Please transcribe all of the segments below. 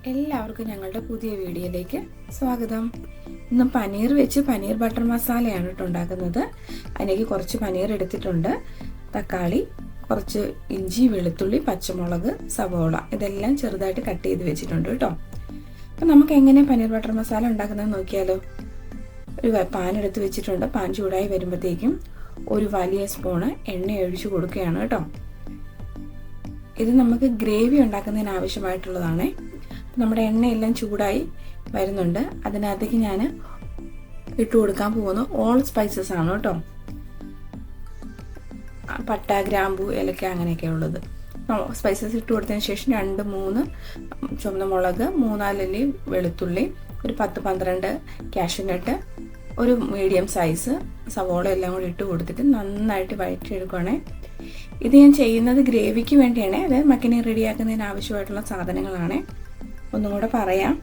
എല്ലാവർക്കും ഞങ്ങളുടെ പുതിയ വീഡിയോയിലേക്ക് സ്വാഗതം. ഇന്ന് പനീർ വെച്ച് പനീർ ബട്ടർ മസാലയാണ് ഉണ്ടാക്കുന്നത്. അതിലേക്ക് കുറച്ച് പനീർ എടുത്തിട്ടുണ്ട്, തക്കാളി, കുറച്ച് ഇഞ്ചി, വെളുത്തുള്ളി, പച്ചമുളക്, സവോള ഇതെല്ലാം ചെറുതായിട്ട് കട്ട് ചെയ്ത് വെച്ചിട്ടുണ്ട് കേട്ടോ. അപ്പം നമുക്ക് എങ്ങനെ പനീർ ബട്ടർ മസാല ഉണ്ടാക്കുന്നത് നോക്കിയാലോ. ഒരു പാൻ എടുത്ത് വെച്ചിട്ടുണ്ട്. പാൻ ചൂടായി വരുമ്പോഴത്തേക്കും ഒരു വലിയ സ്പൂണ് എണ്ണ ഒഴിച്ച് കൊടുക്കുകയാണ് കേട്ടോ. ഇത് നമുക്ക് ഗ്രേവി ഉണ്ടാക്കുന്നതിന് ആവശ്യമായിട്ടുള്ളതാണ്. നമ്മുടെ എണ്ണയെല്ലാം ചൂടായി വരുന്നുണ്ട്. അതിനകത്തേക്ക് ഞാൻ ഇട്ട് കൊടുക്കാൻ പോകുന്ന ഓൾ സ്പൈസസ് ആണ് കേട്ടോ. പട്ട, ഗ്രാമ്പു, ഏലക്ക അങ്ങനെയൊക്കെ ഉള്ളത് സ്പൈസസ് ഇട്ട് കൊടുത്തതിന് ശേഷം 2-3 ചുവന്ന മുളക്, 3-4 അല്ലി വെളുത്തുള്ളി, ഒരു 10-12 കാഷ്യൂനട്ട്, ഒരു മീഡിയം സൈസ് സവോള എല്ലാം കൂടി ഇട്ട് കൊടുത്തിട്ട് നന്നായിട്ട് വഴറ്റിയെടുക്കുകയാണേ. ഇത് ഞാൻ ചെയ്യുന്നത് ഗ്രേവിക്ക് വേണ്ടിയാണ്. അതായത് മക്കനി റെഡിയാക്കുന്നതിന് ആവശ്യമായിട്ടുള്ള സാധനങ്ങളാണ്. ഒന്നും കൂടെ പറയാം.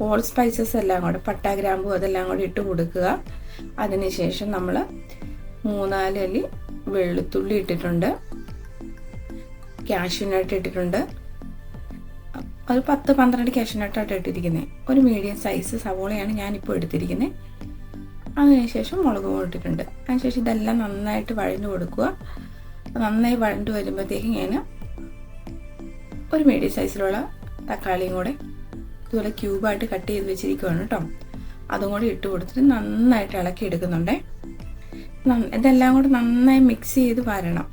ഓൾ സ്പൈസസ് എല്ലാം കൂടെ, പട്ട, ഗ്രാമ്പു അതെല്ലാം കൂടി ഇട്ട് കൊടുക്കുക. അതിനുശേഷം നമ്മൾ 3-4 അല്ലി വെളുത്തുള്ളി ഇട്ടിട്ടുണ്ട്, കാഷ്യൂനട്ട് ഇട്ടിട്ടുണ്ട്, ഒരു 10-12 കാഷ്യൂനട്ടായിട്ട് ഇട്ടിരിക്കുന്നത്. ഒരു മീഡിയം സൈസ് സവോളയാണ് ഞാനിപ്പോൾ എടുത്തിരിക്കുന്നത്. അതിനുശേഷം മുളക് ഇട്ടിട്ടുണ്ട്. അതിനുശേഷം ഇതെല്ലാം നന്നായിട്ട് വഴഞ്ഞു കൊടുക്കുക. നന്നായി വഴണ്ടു വരുമ്പോഴത്തേക്കും ഞാൻ ഒരു മീഡിയം സൈസിലുള്ള തക്കാളിയും കൂടെ ഇതുപോലെ ക്യൂബായിട്ട് കട്ട് ചെയ്ത് വെച്ചിരിക്കുകയാണ് കേട്ടോ. അതും കൂടി ഇട്ട് കൊടുത്തിട്ട് നന്നായിട്ട് ഇളക്കി എടുക്കുന്നുണ്ടേ. ഇതെല്ലാം കൂടെ നന്നായി മിക്സ് ചെയ്ത് വരണം.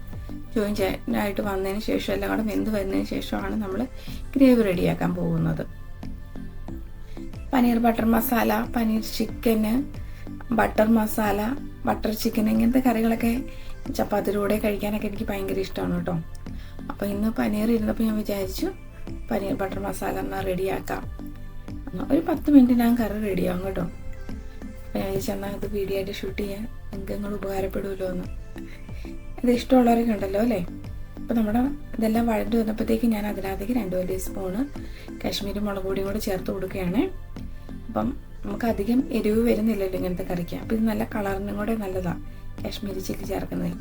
ജോയിൻ്റായിട്ട് വന്നതിന് ശേഷം എല്ലാം കൂടെ വെന്ത് വരുന്നതിന് ശേഷമാണ് നമ്മൾ ഗ്രേവി റെഡിയാക്കാൻ പോകുന്നത്. പനീർ ബട്ടർ മസാല, പനീർ ചിക്കന്, ബട്ടർ മസാല, ബട്ടർ ചിക്കൻ ഇങ്ങനത്തെ കറികളൊക്കെ ചപ്പാത്തിയുടെ കൂടെ കഴിക്കാനൊക്കെ എനിക്ക് ഭയങ്കര ഇഷ്ടമാണ് കേട്ടോ. അപ്പോൾ ഇന്ന് പനീർ ഇരുന്നപ്പോൾ ഞാൻ വിചാരിച്ചു പനീർ ബട്ടർ മസാല എന്നാൽ റെഡിയാക്കാം. ഒരു 10 മിനിറ്റിനകം കറി റെഡിയാകും കേട്ടോ. അപ്പോൾ ഞാൻ വിചാരിച്ചെന്നാൽ ഇത് വീഡിയോ ആയിട്ട് ഷൂട്ട് ചെയ്യാൻ നിങ്ങൾ ഉപകാരപ്പെടുമല്ലോ എന്ന്. ഇത് ഇഷ്ടമുള്ളവരൊക്കെ ഉണ്ടല്ലോ അല്ലേ. അപ്പോൾ നമ്മുടെ ഇതെല്ലാം വഴണ്ട് വന്നപ്പോഴത്തേക്ക് ഞാൻ അതിനകത്തേക്ക് 2 വലിയ സ്പൂണ് കാശ്മീരി മുളക് പൊടിയും കൂടെ ചേർത്ത് കൊടുക്കുകയാണ്. അപ്പം നമുക്ക് അധികം എരിവ് വരുന്നില്ലല്ലോ ഇങ്ങനത്തെ കറിക്ക്. അപ്പോൾ ഇത് നല്ല കളറിനും കൂടെ നല്ലതാണ് കാശ്മീരി ചില്ലി ചേർക്കുന്നത്.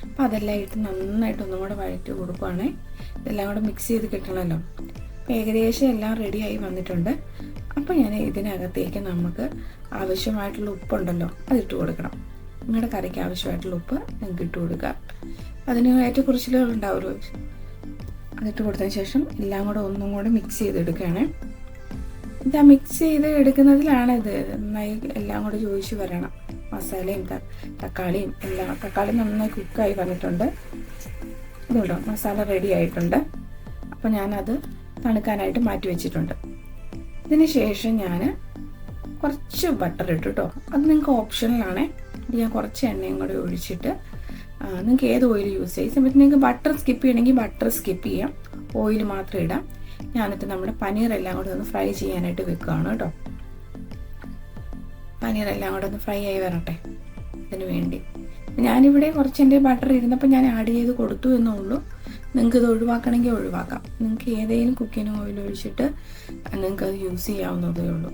അപ്പോൾ അതെല്ലാം ഇട്ട് നന്നായിട്ട് ഒന്നും കൂടെ വഴറ്റി കൊടുക്കുകയാണ്. ഇതെല്ലാം കൂടെ മിക്സ് ചെയ്ത് കിട്ടണമല്ലോ. അപ്പോൾ ഏകദേശം എല്ലാം റെഡിയായി വന്നിട്ടുണ്ട്. അപ്പോൾ ഞാൻ ഇതിനകത്തേക്ക് നമുക്ക് ആവശ്യമായിട്ടുള്ള ഉപ്പുണ്ടല്ലോ അതിട്ട് കൊടുക്കണം. നിങ്ങളുടെ കറിക്ക് ആവശ്യമായിട്ടുള്ള ഉപ്പ് നിങ്ങൾക്ക് ഇട്ട് കൊടുക്കുക. അതിന് ഏറ്റക്കുറിച്ചിലുകൾ ഉണ്ടാവുമല്ലോ, അതിട്ട് കൊടുത്തതിന് ശേഷം എല്ലാം കൂടെ ഒന്നും കൂടെ മിക്സ് ചെയ്തെടുക്കുകയാണ്. ഇത് മിക്സ് ചെയ്ത് എടുക്കുന്നതിലാണ് ഇത് നന്നായി എല്ലാം കൂടെ ചോദിച്ച് വരണം. മസാലയും തക്കാളിയും എല്ലാം, തക്കാളി നന്നായി കുക്കായി വന്നിട്ടുണ്ട്. ഇതുണ്ടോ മസാല റെഡി ആയിട്ടുണ്ട്. അപ്പോൾ ഞാനത് തണുക്കാനായിട്ട് മാറ്റി വെച്ചിട്ടുണ്ട്. ഇതിന് ശേഷം ഞാൻ കുറച്ച് ബട്ടർ ഇട്ടു കേട്ടോ. അത് നിങ്ങൾക്ക് ഓപ്ഷണലാണ്. ഞാൻ കുറച്ച് എണ്ണയും കൂടെ ഒഴിച്ചിട്ട് നിങ്ങൾക്ക് ഏത് ഓയിൽ യൂസ് ചെയ്യും. സമയത്ത് നിങ്ങൾക്ക് ബട്ടർ സ്കിപ്പ് ചെയ്യണമെങ്കിൽ ബട്ടർ സ്കിപ്പ് ചെയ്യാം, ഓയിൽ മാത്രം ഇടാം. ഞാനിട്ട് നമ്മുടെ പനീറെല്ലാം കൂടെ ഒന്ന് ഫ്രൈ ചെയ്യാനായിട്ട് വെക്കുകയാണ് കേട്ടോ. പനീറെല്ലാം കൂടെ ഒന്ന് ഫ്രൈ ആയി വരട്ടെ. അതിന് വേണ്ടി ഞാനിവിടെ കുറച്ച് എൻ്റെ ബട്ടർ ഇരുന്നപ്പോൾ ഞാൻ ആഡ് ചെയ്ത് കൊടുത്തു എന്നേ ഉള്ളൂ. നിങ്ങൾക്ക് ഇത് ഒഴിവാക്കണമെങ്കിൽ ഒഴിവാക്കാം. നിങ്ങൾക്ക് ഏതെങ്കിലും കുക്കിംഗ് ഓയിൽ ഒഴിച്ചിട്ട് നിങ്ങൾക്ക് അത് യൂസ് ചെയ്യാവുന്നതേ ഉള്ളൂ.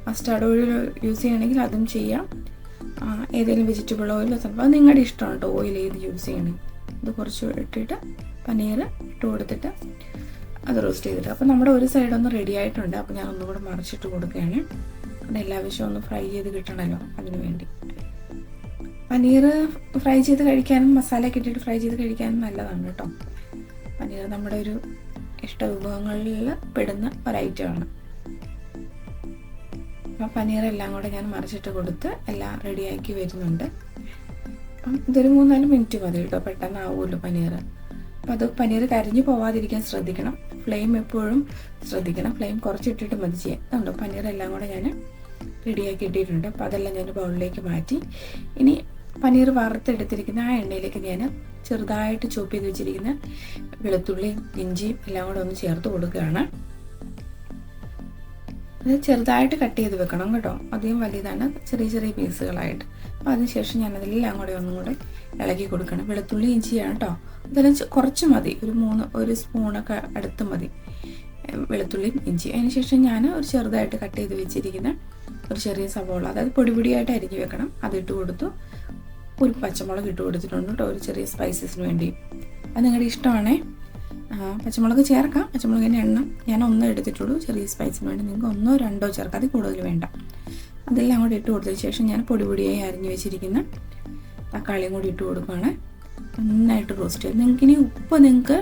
മസ്റ്റാർഡ് ഓയിൽ യൂസ് ചെയ്യണമെങ്കിൽ അതും ചെയ്യാം. ഏതെങ്കിലും വെജിറ്റബിൾ ഓയിൽ ചിലപ്പോൾ അത് നിങ്ങളുടെ ഇഷ്ടമാണ് കേട്ടോ. ഓയിൽ ഏത് യൂസ് ചെയ്യണമെങ്കിൽ ഇത് കുറച്ച് ഇട്ടിട്ട് പനീർ ഇട്ട് കൊടുത്തിട്ട് അത് റോസ്റ്റ് ചെയ്തിട്ട്. അപ്പോൾ നമ്മുടെ ഒരു സൈഡൊന്ന് റെഡി ആയിട്ടുണ്ട്. അപ്പോൾ ഞാൻ ഒന്നും കൂടെ മറിച്ചിട്ട് കൊടുക്കുകയാണ്. പിന്നെ എല്ലാ വശവും ഒന്ന് ഫ്രൈ ചെയ്ത് കിട്ടണമല്ലോ അതിന് വേണ്ടി. പനീർ ഫ്രൈ ചെയ്ത് കഴിക്കാനും മസാലയൊക്കെ ഇട്ടിട്ട് ഫ്രൈ ചെയ്ത് കഴിക്കാനും നല്ലതാണ് കേട്ടോ. പനീർ നമ്മുടെ ഒരു ഇഷ്ട വിഭവങ്ങളിൽ പെടുന്ന ഒരൈറ്റമാണ്. അപ്പോൾ പനീറെല്ലാം കൂടെ ഞാൻ മറിച്ചിട്ട് കൊടുത്ത് എല്ലാം റെഡിയാക്കി വരുന്നുണ്ട്. അപ്പം ഇതൊരു 3-4 മിനിറ്റ് മതി കേട്ടോ, പെട്ടെന്ന് ആവുമല്ലോ പനീർ. അപ്പോൾ അത് പനീർ കരിഞ്ഞു പോവാതിരിക്കാൻ ശ്രദ്ധിക്കണം. ഫ്ലെയിം എപ്പോഴും ശ്രദ്ധിക്കണം. ഫ്ലെയിം കുറച്ചിട്ടിട്ട് മതി ചെയ്യാൻ. അതുകൊണ്ട് പനീറെല്ലാം കൂടെ ഞാൻ റെഡിയാക്കി ഇട്ടിട്ടുണ്ട്. അപ്പോൾ അതെല്ലാം ഞാൻ ബൗളിലേക്ക് മാറ്റി. ഇനി പനീർ വറുത്തെടുത്തിരിക്കുന്ന ആ എണ്ണയിലേക്ക് ഞാൻ ചെറുതായിട്ട് ചോപ്പ് ചെയ്ത് വെച്ചിരിക്കുന്ന വെളുത്തുള്ളിയും ഇഞ്ചിയും എല്ലാം കൂടെ ഒന്ന് ചേർത്ത് കൊടുക്കുകയാണ്. അത് ചെറുതായിട്ട് കട്ട് ചെയ്ത് വെക്കണം കേട്ടോ. അധികം വലിയതാണ്, ചെറിയ ചെറിയ പീസുകളായിട്ട്. അപ്പോൾ അതിനുശേഷം ഞാനതെല്ലാം കൂടെ ഒന്നും കൂടെ ഇളക്കി കൊടുക്കണം. വെളുത്തുള്ളി ഇഞ്ചിയാണ് കേട്ടോ. അതെല്ലാം കുറച്ച് മതി, ഒരു സ്പൂണൊക്കെ അടുത്ത് മതി വെളുത്തുള്ളിയും ഇഞ്ചി. അതിനുശേഷം ഞാൻ ഒരു ചെറുതായിട്ട് കട്ട് ചെയ്ത് വെച്ചിരിക്കുന്ന ഒരു ചെറിയ സവോള, അതായത് പൊടിയായിട്ട് അരിഞ്ഞ് വെക്കണം, അതിട്ട് കൊടുത്തു. ഒരു പച്ചമുളക് ഇട്ട് കൊടുത്തിട്ടുണ്ട് കേട്ടോ, ഒരു ചെറിയ സ്പൈസസിന് വേണ്ടി. അത് നിങ്ങളുടെ ഇഷ്ടമാണേ. പച്ചമുളക് ചേർക്കാം. പച്ചമുളകിൻ്റെ എണ്ണം ഞാൻ 1 എടുത്തിട്ടുള്ളൂ. ചെറിയ സ്പൈസിന് വേണ്ടി നിങ്ങൾക്ക് 1 or 2 ചേർക്കാം, അതിൽ കൂടുതൽ വേണ്ട. അതെല്ലാം കൂടി ഇട്ട് കൊടുത്തതിന് ശേഷം ഞാൻ പൊടിയായി അരിഞ്ഞു വെച്ചിരിക്കുന്ന തക്കാളിയും കൂടി ഇട്ട് കൊടുക്കുകയാണ്. നന്നായിട്ട് റോസ്റ്റ് ചെയ്ത് നിങ്ങൾക്കിനി ഉപ്പ് നിങ്ങൾക്ക്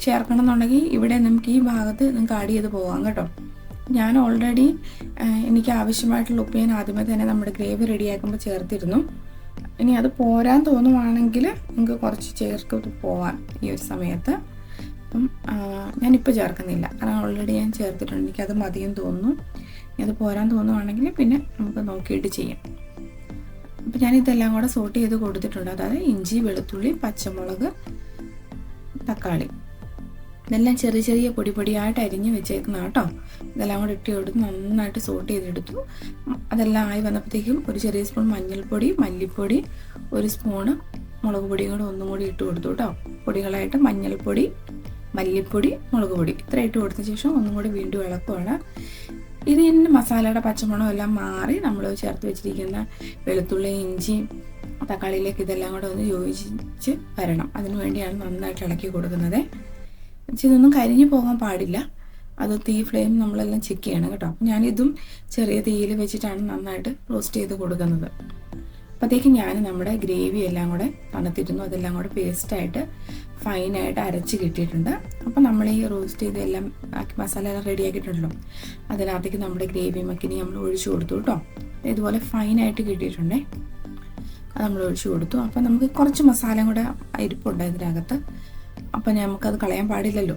ചേർക്കണം എന്നുണ്ടെങ്കിൽ ഇവിടെ നമുക്ക് ഈ ഭാഗത്ത് നിങ്ങൾക്ക് ആഡ് ചെയ്ത് പോകാം കേട്ടോ. ഞാൻ ഓൾറെഡി എനിക്ക് ആവശ്യമായിട്ടുള്ള ഉപ്പ് ഞാൻ ആദ്യമേ തന്നെ നമ്മുടെ ഗ്രേവി റെഡിയാക്കുമ്പോൾ ചേർത്തിരുന്നു. ഇനി അത് പോരാൻ തോന്നുവാണെങ്കിൽ നിങ്ങൾക്ക് കുറച്ച് ചേർത്ത് പോവാം ഈ ഒരു സമയത്ത്. അപ്പം ഞാനിപ്പോൾ ചേർക്കുന്നില്ല, കാരണം ഓൾറെഡി ഞാൻ ചേർത്തിട്ടുണ്ട്. എനിക്കത് മതിയെന്ന് തോന്നുന്നു. ഇനി അത് പോരാൻ തോന്നുവാണെങ്കിൽ പിന്നെ നമുക്ക് നോക്കിയിട്ട് ചെയ്യാം. അപ്പം ഞാനിതെല്ലാം കൂടെ സോട്ട് ചെയ്ത് കൊടുത്തിട്ടുണ്ട്. അതായത് ഇഞ്ചി, വെളുത്തുള്ളി, പച്ചമുളക്, തക്കാളി, ഇതെല്ലാം ചെറിയ പൊടിയായിട്ട് അരിഞ്ഞ് വെച്ചേക്കുന്ന കേട്ടോ. ഇതെല്ലാം കൂടെ ഇട്ട് കൊടുത്ത് നന്നായിട്ട് സോട്ട് ചെയ്തെടുത്തു. അതെല്ലാം ആയി വന്നപ്പോഴത്തേക്കും ഒരു ചെറിയ സ്പൂൺ മഞ്ഞൾപ്പൊടി, മല്ലിപ്പൊടി, 1 സ്പൂണ് മുളക് പൊടിയും കൂടെ ഒന്നും കൂടി ഇട്ട് കൊടുത്തു കേട്ടോ. പൊടികളായിട്ട് മഞ്ഞൾപ്പൊടി, മല്ലിപ്പൊടി, മുളക് പൊടി ഇത്ര ഇട്ട് കൊടുത്ത ശേഷം ഒന്നും കൂടി വീണ്ടും ഇളക്കുവാണ്. ഇതിൻ്റെ മസാലയുടെ പച്ചമണം എല്ലാം മാറി നമ്മൾ ചേർത്ത് വെച്ചിരിക്കുന്ന വെളുത്തുള്ളി, ഇഞ്ചി, തക്കാളിയിലേക്ക് ഇതെല്ലാം കൂടെ ഒന്ന് യോജിച്ച് വരണം. അതിനു വേണ്ടിയാണ് നന്നായിട്ട് ഇളക്കി കൊടുക്കുന്നത്. ഇതൊന്നും കരിഞ്ഞു പോകാൻ പാടില്ല. അത് തീ ഫ്ലെയിം നമ്മളെല്ലാം ചെക്ക് ചെയ്യണം കേട്ടോ. ഞാനിതും ചെറിയ തീയിൽ വെച്ചിട്ടാണ് നന്നായിട്ട് റോസ്റ്റ് ചെയ്ത് കൊടുക്കുന്നത്. അപ്പോഴത്തേക്കും ഞാൻ നമ്മുടെ ഗ്രേവി എല്ലാം കൂടെ തണുത്തിരുന്നു. അതെല്ലാം കൂടെ പേസ്റ്റായിട്ട് ഫൈനായിട്ട് അരച്ച് കിട്ടിയിട്ടുണ്ട്. അപ്പോൾ നമ്മൾ ഈ റോസ്റ്റ് ചെയ്ത് എല്ലാം മസാല എല്ലാം റെഡി ആക്കിയിട്ടുണ്ടല്ലോ, അതിനകത്തേക്ക് നമ്മുടെ ഗ്രേവി മക്കിനി നമ്മൾ ഒഴിച്ചു കൊടുത്തു കേട്ടോ. ഇതുപോലെ ഫൈനായിട്ട് കിട്ടിയിട്ടുണ്ടേ, അത് നമ്മൾ ഒഴിച്ചു കൊടുത്തു. അപ്പോൾ നമുക്ക് കുറച്ച് മസാലയും കൂടെ ഇരിപ്പുണ്ട് ഇതിനകത്ത്. അപ്പം നമുക്കത് കളയാൻ പാടില്ലല്ലോ.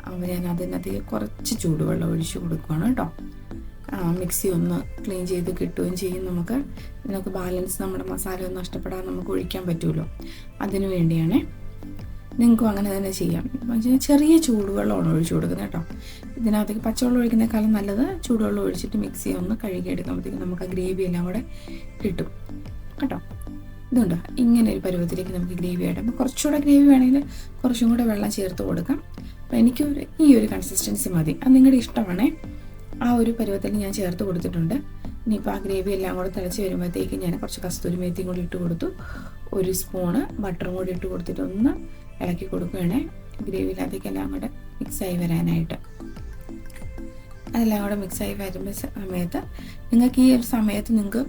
അപ്പോൾ ഞാൻ അതിനകത്തേക്ക് കുറച്ച് ചൂടുവെള്ളം ഒഴിച്ചു കൊടുക്കുകയാണ് കേട്ടോ. മിക്സി ഒന്ന് ക്ലീൻ ചെയ്ത് കിട്ടുകയും ചെയ്യും. നമുക്ക് ബാലൻസ് നമ്മുടെ മസാല ഒന്നും നഷ്ടപ്പെടാതെ നമുക്ക് ഒഴിക്കാൻ പറ്റുമല്ലോ, അതിനു വേണ്ടിയാണ്. നിങ്ങൾക്കും അങ്ങനെ തന്നെ ചെയ്യാം. ചെറിയ ചൂടുവെള്ളമാണ് ഒഴിച്ചു കൊടുക്കുന്നത് കേട്ടോ. ഇതിനകത്തേക്ക് പച്ചവെള്ളം ഒഴിക്കുന്നേക്കാളും നല്ലത് ചൂടുവെള്ളം ഒഴിച്ചിട്ട് മിക്സി ഒന്ന് കഴുകിയെടുക്കുമ്പോഴത്തേക്കും നമുക്ക് ആ ഗ്രേവി എല്ലാം കൂടെ കിട്ടും കേട്ടോ. ഇതുണ്ട്, ഇങ്ങനെ ഒരു പരുവത്തിലേക്ക് നമുക്ക് ഗ്രേവി ആയിട്ട്. അപ്പോൾ കുറച്ചുകൂടെ ഗ്രേവി വേണമെങ്കിൽ കുറച്ചും കൂടെ വെള്ളം ചേർത്ത് കൊടുക്കാം. അപ്പോൾ എനിക്ക് ഈ ഒരു കൺസിസ്റ്റൻസി മതി. അത് നിങ്ങളുടെ ഇഷ്ടമാണേ. ആ ഒരു പരുവത്തിൽ ഞാൻ ചേർത്ത് കൊടുത്തിട്ടുണ്ട്. ഇനിയിപ്പോൾ ആ ഗ്രേവി എല്ലാം കൂടെ തിളച്ച് വരുമ്പോഴത്തേക്ക് ഞാൻ കുറച്ച് കസ്തൂരി മേത്തിയും കൂടി ഇട്ട് കൊടുത്തു. 1 സ്പൂണ് ബട്ടറും കൂടി ഇട്ട് കൊടുത്തിട്ട് ഒന്ന് ഇളക്കി കൊടുക്കുകയാണേ, ഗ്രേവിയിലകത്തേക്ക് എല്ലാം കൂടെ മിക്സായി വരാനായിട്ട്. അതെല്ലാം കൂടെ മിക്സായി വരുന്ന സമയത്ത് നിങ്ങൾക്ക് ഈ ഒരു സമയത്ത് നിങ്ങൾക്ക്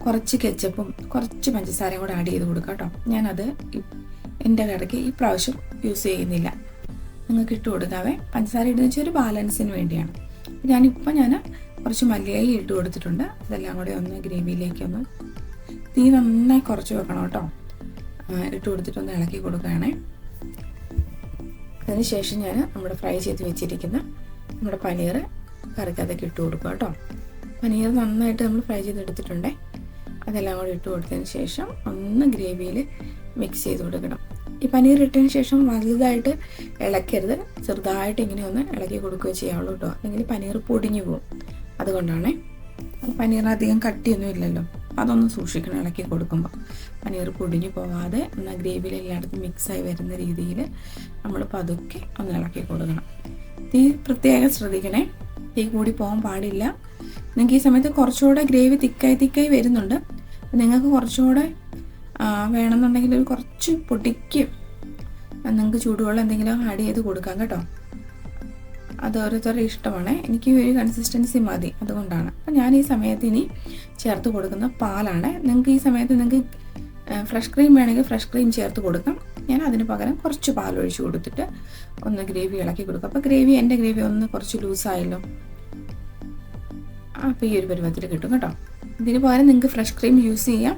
കുറച്ച് കെച്ചപ്പും കുറച്ച് പഞ്ചസാരയും കൂടെ ആഡ് ചെയ്ത് കൊടുക്കാം കേട്ടോ. ഞാനത് എൻ്റെ കടയ്ക്ക് ഈ പ്രാവശ്യം യൂസ് ചെയ്യുന്നില്ല. നിങ്ങൾക്ക് ഇട്ട് കൊടുക്കാവേ. പഞ്ചസാര ഇടുന്ന വെച്ചാൽ ഒരു ബാലൻസിന് വേണ്ടിയാണ്. ഞാൻ കുറച്ച് മല്ലിയില ഇട്ട് കൊടുത്തിട്ടുണ്ട്. അതെല്ലാം കൂടെ ഒന്ന് ഗ്രേവിയിലേക്കൊന്ന് തീ നന്നായി കുറച്ച് വെക്കണം കേട്ടോ. ഇട്ട് കൊടുത്തിട്ടൊന്ന് ഇളക്കി കൊടുക്കുകയാണേ. അതിനുശേഷം ഞാൻ നമ്മുടെ ഫ്രൈ ചെയ്ത് വെച്ചിരിക്കുന്ന നമ്മുടെ പനീർ കറിക്കകത്തേക്ക് ഇട്ട് കൊടുക്കുക കേട്ടോ. പനീർ നന്നായിട്ട് നമ്മൾ ഫ്രൈ ചെയ്തെടുത്തിട്ടുണ്ടേ. അതെല്ലാം കൂടി ഇട്ട് കൊടുത്തതിന് ശേഷം ഒന്ന് ഗ്രേവിയിൽ മിക്സ് ചെയ്ത് കൊടുക്കണം. ഈ പനീർ ഇട്ടതിന് ശേഷം വലുതായിട്ട് ഇളക്കരുത്, ചെറുതായിട്ട് ഇങ്ങനെ ഒന്ന് ഇളക്കി കൊടുക്കുകയോ ചെയ്യാവുള്ളൂ കേട്ടോ. അല്ലെങ്കിൽ പനീർ പൊടിഞ്ഞു പോകും. അതുകൊണ്ടാണ്. പനീറിന് അധികം കട്ടിയൊന്നും ഇല്ലല്ലോ, അതൊന്ന് സൂക്ഷിക്കണം ഇളക്കി കൊടുക്കുമ്പോൾ. പനീർ പൊടിഞ്ഞു പോവാതെ എന്നാൽ ഗ്രേവിയിൽ എല്ലായിടത്തും മിക്സായി വരുന്ന രീതിയിൽ നമ്മൾ പതുക്കെ ഒന്ന് ഇളക്കി കൊടുക്കണം. തീ പ്രത്യേകം ശ്രദ്ധിക്കണേ, തീ കൂടി പോകാൻ പാടില്ല. നിങ്ങൾക്ക് ഈ സമയത്ത് കുറച്ചുകൂടെ ഗ്രേവി തിക്കായി വരുന്നുണ്ട്. നിങ്ങൾക്ക് കുറച്ചുകൂടെ വേണമെന്നുണ്ടെങ്കിൽ ഒരു കുറച്ച് പൊടിക്ക് നിങ്ങൾക്ക് ചൂടുവെള്ളം എന്തെങ്കിലും ആഡ് ചെയ്ത് കൊടുക്കാം കേട്ടോ. അത് ഓരോരുത്തരുടെ ഇഷ്ടമാണ്. എനിക്ക് ഒരു കൺസിസ്റ്റൻസി മതി, അതുകൊണ്ടാണ്. അപ്പം ഞാൻ ഈ സമയത്ത് ഇനി ചേർത്ത് കൊടുക്കുന്ന പാലാണ്. നിങ്ങൾക്ക് ഈ സമയത്ത് നിങ്ങൾക്ക് ഫ്രഷ് ക്രീം വേണമെങ്കിൽ ഫ്രഷ് ക്രീം ചേർത്ത് കൊടുക്കാം. ഞാൻ അതിന് പകരം കുറച്ച് പാൽ ഒഴിച്ച് കൊടുത്തിട്ട് ഒന്ന് ഗ്രേവി ഇളക്കി കൊടുക്കാം. അപ്പോൾ എൻ്റെ ഗ്രേവി ഒന്ന് കുറച്ച് ലൂസായല്ലോ. അപ്പോൾ ഈ ഒരു പരുവത്തിൽ കിട്ടും കേട്ടോ. ഇതിന് പകരം നിങ്ങൾക്ക് ഫ്രഷ് ക്രീം യൂസ് ചെയ്യാം.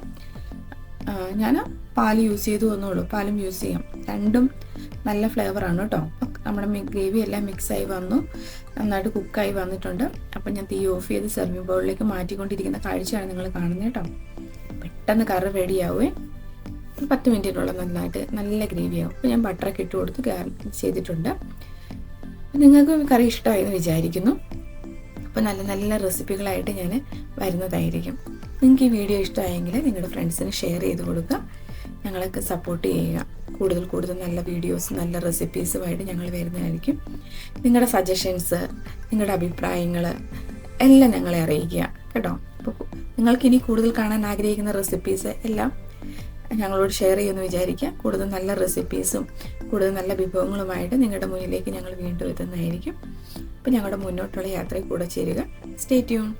ഞാൻ പാൽ യൂസ് ചെയ്തു എന്നുള്ളൂ. പാലും യൂസ് ചെയ്യാം. രണ്ടും നല്ല ഫ്ലേവറാണ് കേട്ടോ. അപ്പം നമ്മുടെ ഗ്രേവി എല്ലാം മിക്സായി വന്നു, നന്നായിട്ട് കുക്കായി വന്നിട്ടുണ്ട്. അപ്പം ഞാൻ തീ ഓഫ് ചെയ്ത് സെർവിങ് ബൗളിലേക്ക് മാറ്റിക്കൊണ്ടിരിക്കുന്ന കാഴ്ചയാണ് നിങ്ങൾ കാണുന്നത് കേട്ടോ. പെട്ടെന്ന് കറി റെഡിയാവുകയും 10 മിനിറ്റിനുള്ളിൽ നന്നായിട്ട് നല്ല ഗ്രേവിയാവും. അപ്പോൾ ഞാൻ ബട്ടറൊക്കെ ഇട്ട് കൊടുത്ത് ഗാർണിഷ് ചെയ്തിട്ടുണ്ട്. നിങ്ങൾക്ക് കറി ഇഷ്ടമായെന്ന് വിചാരിക്കുന്നു. അപ്പോൾ നല്ല നല്ല റെസിപ്പികളായിട്ട് ഞാൻ വരുന്നതായിരിക്കും. നിങ്ങൾക്ക് ഈ വീഡിയോ ഇഷ്ടമായെങ്കിൽ നിങ്ങളുടെ ഫ്രണ്ട്സിന് ഷെയർ ചെയ്ത് കൊടുക്കുക. ഞങ്ങളൊക്കെ സപ്പോർട്ട് ചെയ്യുക. കൂടുതൽ നല്ല വീഡിയോസ്, നല്ല റെസിപ്പീസുമായിട്ട് ഞങ്ങൾ വരുന്നതായിരിക്കും. നിങ്ങളുടെ സജഷൻസ്, നിങ്ങളുടെ അഭിപ്രായങ്ങൾ എല്ലാം ഞങ്ങളെ അറിയിക്കുക കേട്ടോ. അപ്പോൾ നിങ്ങൾക്കിനി കൂടുതൽ കാണാൻ ആഗ്രഹിക്കുന്ന റെസിപ്പീസ് എല്ലാം ഞങ്ങളോട് ഷെയർ ചെയ്യുമെന്ന് വിചാരിക്കുക. കൂടുതൽ നല്ല റെസിപ്പീസും കൂടുതൽ നല്ല വിഭവങ്ങളുമായിട്ട് നിങ്ങളുടെ മുന്നിലേക്ക് ഞങ്ങൾ വീണ്ടും എത്തുന്നതായിരിക്കും. അപ്പോൾ ഞങ്ങളുടെ മുന്നോട്ടുള്ള യാത്രയിൽ കൂടെ ചേരുക. Stay tune.